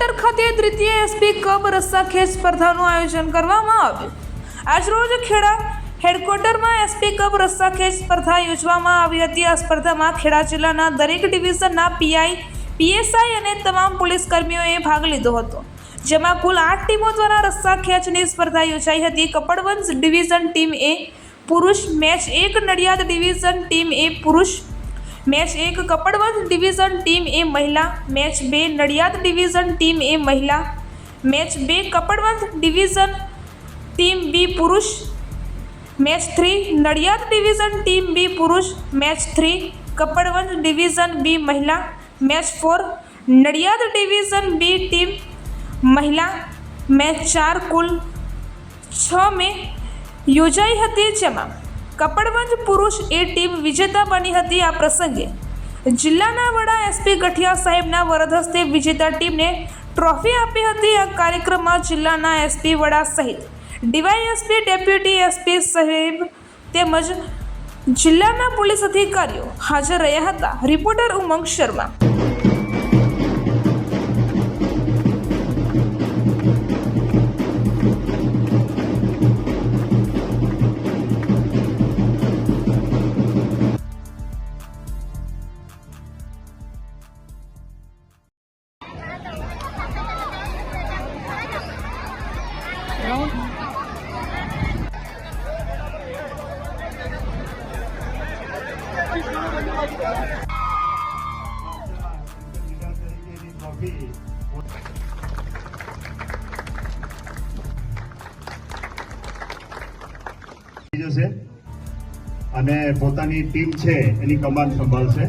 Headquarter ખાતે દ્વિતીય SP cup રસ્સાખેંચ સ્પર્ધાનું આયોજન કરવામાં આવ્યું। આજરોજ ખેડા હેડક્વાર્ટરમાં એસપી કપ રસ્સાખેંચ સ્પર્ધા યોજવામાં આવી હતી। આ સ્પર્ધામાં ખેડા જિલ્લાના દરેક ડિવિઝનના પીઆઈ, પીએસઆઈ અને તમામ પોલીસ કર્મીઓએ ભાગ લીધો હતો, જેમાં કુલ 8 ટીમો દ્વારા રસ્સાખેંચની સ્પર્ધા યોજાઈ હતી। કપડવંજ ડિવિઝન ટીમ એ પુરુષ match 1, Nadiad division team A પુરુષ match 1, Kapadvanj division team A મહિલા match 2, Nadiad division team A મહિલા match 2, Kapadvanj division team B પુરુષ match 3, Nadiad division team B પુરુષ મેચ 3, કપડવંજ ડિવિઝન બી મહિલા match 4, Nadiad division B team મહિલા મેચ 4 કુલ 6 match યોજાઈ હતી, જેમાં કપડવંજ પુરુષ એ ટીમ વિજેતા બની હતી। આ પ્રસંગે જિલ્લાના વડા એસપી ગઠિયા સાહેબના વરદ હસ્તે વિજેતા ટીમને ટ્રોફી આપી હતી। આ કાર્યક્રમમાં જિલ્લાના એસપી વડા સહિત ડીવાયએસપી, ડેપ્યુટી એસપી સાહેબ તેમજ જિલ્લાના પોલીસ અધિકારીઓ હાજર રહ્યા હતા। રિપોર્ટર ઉમંગ શર્મા। અને પોતાની ટીમ છે એની કમાન સંભાળશે।